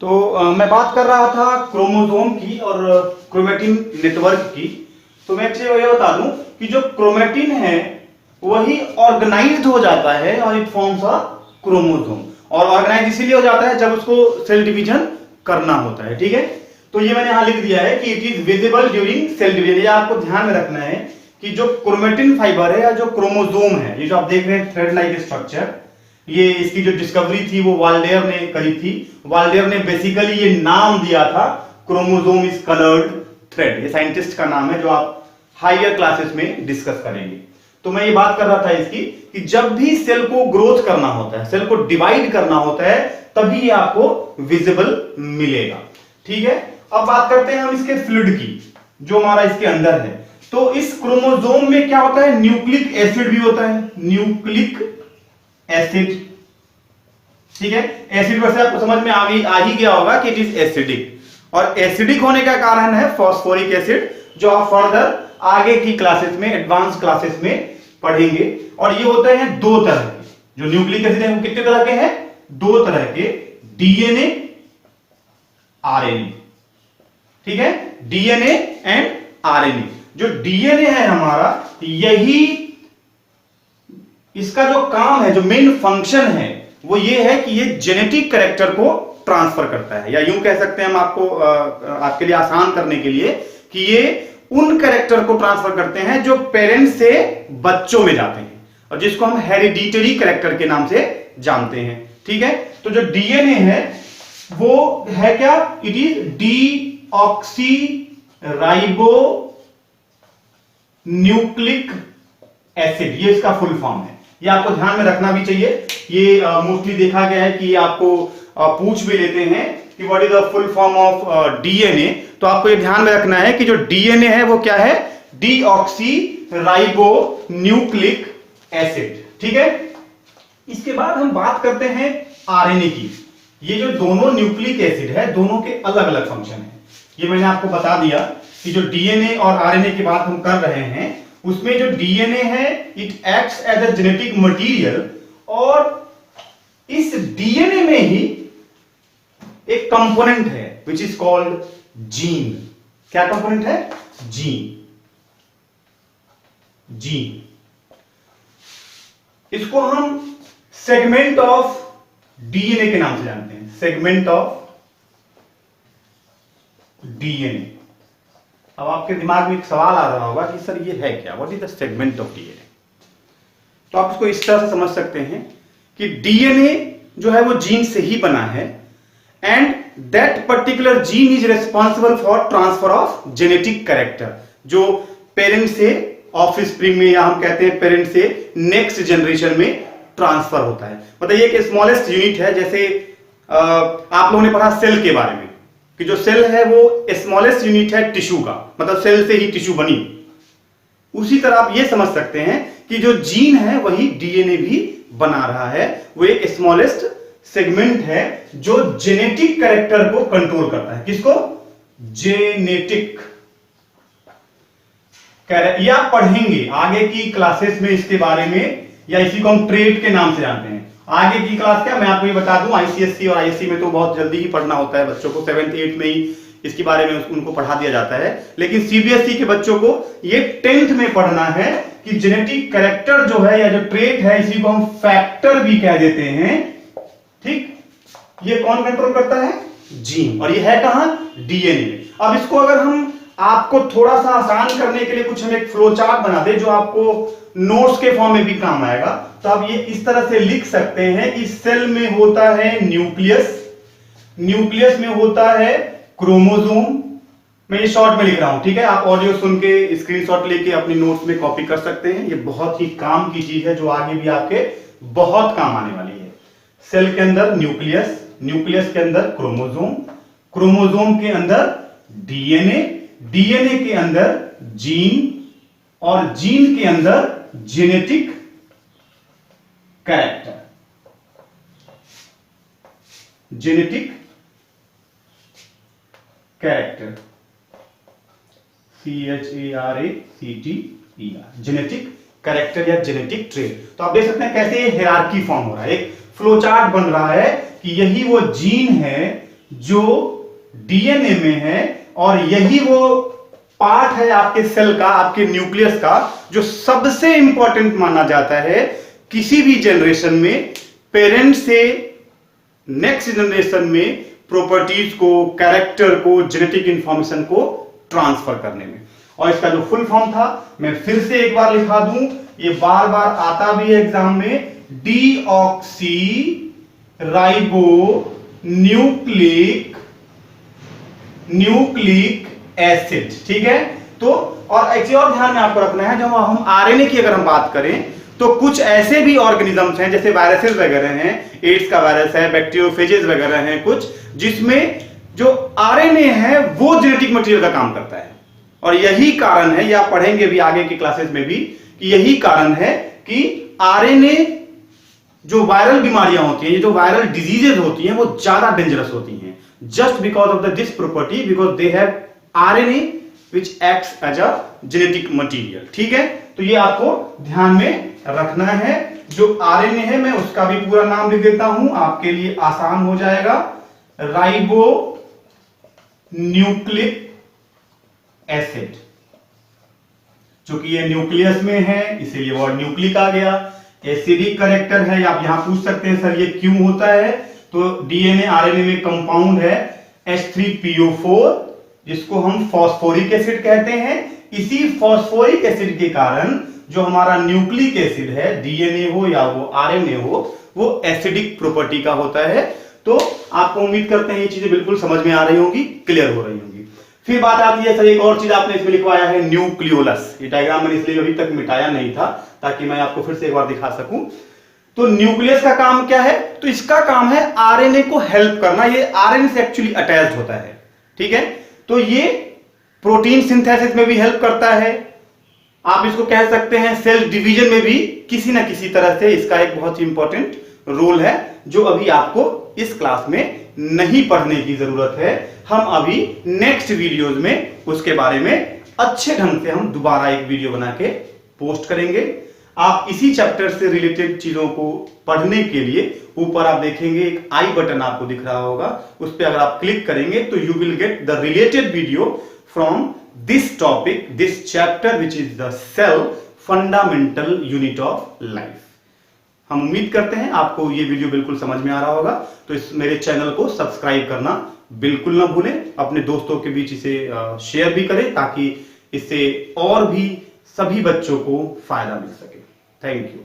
मैं बात कर रहा था क्रोमोसोम की और क्रोमेटिन नेटवर्क की। तो मैं आपसे ये बता दूं कि जो क्रोमेटिन है वही ऑर्गेनाइज्ड हो जाता है और इट फॉर्म्स अ क्रोमोसोम। और ऑर्गेनाइज इसीलिए हो जाता है जब उसको सेल डिवीजन करना होता है। ठीक है, तो ये मैंने यहां लिख दिया है कि it is visible during cell division. ये आपको ध्यान में रखना है कि जो क्रोमेटिन फाइबर है या जो क्रोमोसोम है, ये जो आप देख रहे हैं थ्रेड लाइक स्ट्रक्चर, ये इसकी जो डिस्कवरी थी वो वाल्डेयर ने करी थी। वाल्डेयर ने बेसिकली ये नाम दिया था क्रोमोसोम इज कलर्ड थ्रेड। ये साइंटिस्ट का नाम है जो आप हायर क्लासेस में डिस्कस करेंगे। तो मैं ये बात कर रहा था इसकी कि जब भी सेल को ग्रोथ करना होता है, सेल को डिवाइड करना होता है, तभी ये आपको विजिबल मिलेगा। ठीक है, अब बात करते हैं हम इसके फ्लूइड की, जो हमारा इसके अंदर है। तो इस क्रोमोसोम में क्या होता है, न्यूक्लिक एसिड भी होता है, न्यूक्लिक एसिड। ठीक है, एसिड वैसे आपको समझ में आ ही गया होगा कि इट इज एसिडिक, और एसिडिक होने का कारण है फॉस्फोरिक एसिड, जो आप फर्दर आगे की क्लासेस में, एडवांस क्लासेस में पढ़ेंगे। और ये होते हैं दो तरह के, जो न्यूक्लिक एसिड है वो कितने तरह के हैं, दो तरह के, डीएनए आरएनए। ठीक है, डीएनए एंड आरएनए। जो डीएनए है हमारा, यही इसका जो काम है, जो मेन फंक्शन है वो ये है कि ये जेनेटिक कैरेक्टर को ट्रांसफर करता है, या यूं कह सकते हैं हम आपको आपके लिए आसान करने के लिए कि ये उन कैरेक्टर को ट्रांसफर करते हैं जो पेरेंट्स से बच्चों में जाते हैं, और जिसको हम हेरिडिटरी कैरेक्टर के नाम से जानते हैं। ठीक है, तो जो डीएनए है वो है क्या, it is deoxy ribo nucleic acid, ये इसका फुल फॉर्म है। ये आपको ध्यान में रखना भी चाहिए। ये मोस्टली देखा गया है कि आपको पूछ भी लेते हैं कि what is the full form of DNA. तो आपको ये ध्यान में रखना है कि जो डीएनए है वो क्या है, डीऑक्सी राइबो न्यूक्लिक एसिड। ठीक है, इसके बाद हम बात करते हैं आरएनए की। ये जो दोनों न्यूक्लिक एसिड है, दोनों के अलग अलग फंक्शन है। ये मैंने आपको बता दिया कि जो डीएनए और आरएनए की बात हम कर रहे हैं, उसमें जो डीएनए है it acts as a genetic material, और इस डीएनए में ही एक कंपोनेंट है विच इज कॉल्ड जीन। क्या कंपोनेंट है, जीन। जीन, इसको हम सेगमेंट ऑफ डीएनए के नाम से जानते हैं, सेगमेंट ऑफ डीएनए। अब आपके दिमाग में एक सवाल आ रहा होगा कि सर ये है क्या, what is the segment of DNA. तो आप इसको इस तरह से समझ सकते हैं कि डीएनए जो है वो जीन से ही बना है, and that particular gene is responsible for transfer of genetic character, जो पेरेंट से ऑफ स्प्रिंग में, या हम कहते हैं पेरेंट से नेक्स्ट जनरेशन में ट्रांसफर होता है। मतलब ये एक स्मॉलेस्ट यूनिट है। जैसे आप लोगों ने पढ़ा सेल के बारे में कि जो सेल है वो स्मॉलेस्ट यूनिट है टिश्यू का, मतलब सेल से ही टिश्यू बनी। उसी तरह आप ये समझ सकते हैं कि जो जीन है वही डीएनए भी बना रहा है। वो एक स्मॉलेस्ट सेगमेंट है जो जेनेटिक कैरेक्टर को कंट्रोल करता है। किसको, जेनेटिक कैरेक्टर। ये आप पढ़ेंगे आगे की क्लासेस में इसके बारे में, या इसी को हम ट्रेट के नाम से जानते हैं। आगे की क्लास क्या, मैं आपको ये बता दूं, आईसीएससी और आईएससी में तो बहुत जल्दी ही पढ़ना होता है बच्चों को, 7th 8th में ही इसके बारे में उनको पढ़ा दिया जाता है। लेकिन सीबीएसई के बच्चों को ये 10th में पढ़ना है कि जेनेटिक कैरेक्टर जो है या जो ट्रेट है, इसी को हम फैक्टर भी कह देते हैं। ठीक, ये कौन कंट्रोल करता है, जीन, और ये है कहां, डीएनए। अब इसको अगर हम आपको थोड़ा सा आसान करने के लिए कुछ हम एक फ्लो चार्ट बना दे जो आपको नोट्स के फॉर्म में भी काम आएगा, तो आप ये इस तरह से लिख सकते हैं कि सेल में होता है न्यूक्लियस, न्यूक्लियस में होता है क्रोमोसोम। मैं ये शॉर्ट में लिख रहा हूं, ठीक है, आप ऑडियो सुन के स्क्रीनशॉट लेके अपनी नोट्स में कॉपी कर सकते हैं। ये बहुत ही काम की चीज है जो आगे भी आपके बहुत काम आने वाली है। सेल के अंदर न्यूक्लियस, न्यूक्लियस के अंदर क्रोमोसोम, क्रोमोसोम के अंदर डीएनए, डीएनए के अंदर जीन, और जीन के अंदर genetic character, genetic character, CHARACTER, genetic character या जेनेटिक ट्रेट। तो आप देख सकते हैं कैसे ये हायरार्की फॉर्म हो रहा है, एक फ्लो चार्ट बन रहा है कि यही वो जीन है जो डीएनए में है, और यही वो पार्ट है आपके सेल का, आपके न्यूक्लियस का, जो सबसे इंपॉर्टेंट माना जाता है किसी भी जनरेशन में, पेरेंट से नेक्स्ट जनरेशन में प्रॉपर्टीज को, कैरेक्टर को, जेनेटिक इंफॉर्मेशन को ट्रांसफर करने में। और इसका जो फुल फॉर्म था मैं फिर से एक बार लिखा दूं, ये बार बार आता भी है एग्जाम में, डीऑक्सी राइबो न्यूक्लिक एसिड। ठीक है, तो और एक चीज और ध्यान में आपको रखना है, जब हम आरएनए की अगर हम बात करें तो कुछ ऐसे भी ऑर्गेनिजम्स हैं जैसे वायरसेस वगैरह हैं, एड्स का वायरस है, बैक्टीरियोफेजेस वगैरह हैं कुछ, जिसमें जो आरएनए है वो जेनेटिक मटेरियल का काम करता है। और यही कारण है, या पढ़ेंगे भी आगे की क्लासेस में भी, कि यही कारण है कि आरएनए जो वायरल बीमारियां होती हैं, ये जो वायरल डिजीजेस होती हैं, वो ज्यादा डेंजरस होती हैं, just because of this property, because they have RNA which acts as a genetic material. ठीक है, तो ये आपको ध्यान में रखना है। जो आरएनए है मैं उसका भी पूरा नाम लिख देता हूं, आपके लिए आसान हो जाएगा, राइबो न्यूक्लिक एसिड। चूंकि ये न्यूक्लियस में है इसीलिए वर्ड न्यूक्लिक आ गया। एसिडिक करेक्टर है, आप यहां पूछ सकते हैं सर ये क्यों होता है, तो डीएनए आरएनए में कंपाउंड है H3PO4, जिसको हम फॉस्फोरिक एसिड कहते हैं। इसी फॉस्फोरिक एसिड के कारण जो हमारा न्यूक्लिक एसिड है, डीएनए हो या वो आरएनए हो, वो एसिडिक प्रॉपर्टी का होता है। तो आपको उम्मीद करते हैं ये चीजें बिल्कुल समझ में आ रही होंगी, क्लियर हो रही होंगी। फिर बात आती है सर एक और चीज आपने इसमें लिखवाया है, न्यूक्लियोलस। ये डायग्राम मैंने इसलिए अभी तक मिटाया नहीं था ताकि मैं आपको फिर से एक बार दिखा सकूं। तो न्यूक्लियस का काम क्या है, तो इसका काम है आरएनए को हेल्प करना। ये आरएनए से एक्चुअली अटैच्ड होता है। ठीक है, तो ये प्रोटीन सिंथेसिस में भी हेल्प करता है। आप इसको कह सकते हैं सेल डिवीजन में भी किसी ना किसी तरह से इसका एक बहुत ही इंपॉर्टेंट रोल है, जो अभी आपको इस क्लास में नहीं पढ़ने की जरूरत है। हम अभी नेक्स्ट वीडियोज में उसके बारे में अच्छे ढंग से हम दोबारा एक वीडियो बना के पोस्ट करेंगे। आप इसी चैप्टर से रिलेटेड चीजों को पढ़ने के लिए ऊपर आप देखेंगे एक आई बटन आपको दिख रहा होगा, उस पर अगर आप क्लिक करेंगे तो you will get the related video from this topic, this chapter which is the cell fundamental unit of life. हम उम्मीद करते हैं आपको ये वीडियो बिल्कुल समझ में आ रहा होगा। तो इस मेरे चैनल को सब्सक्राइब करना बिल्कुल ना भूलें, अपने दोस्तों के बीच इसे शेयर भी करें ताकि इससे और भी सभी बच्चों को फायदा मिल सके। Thank you.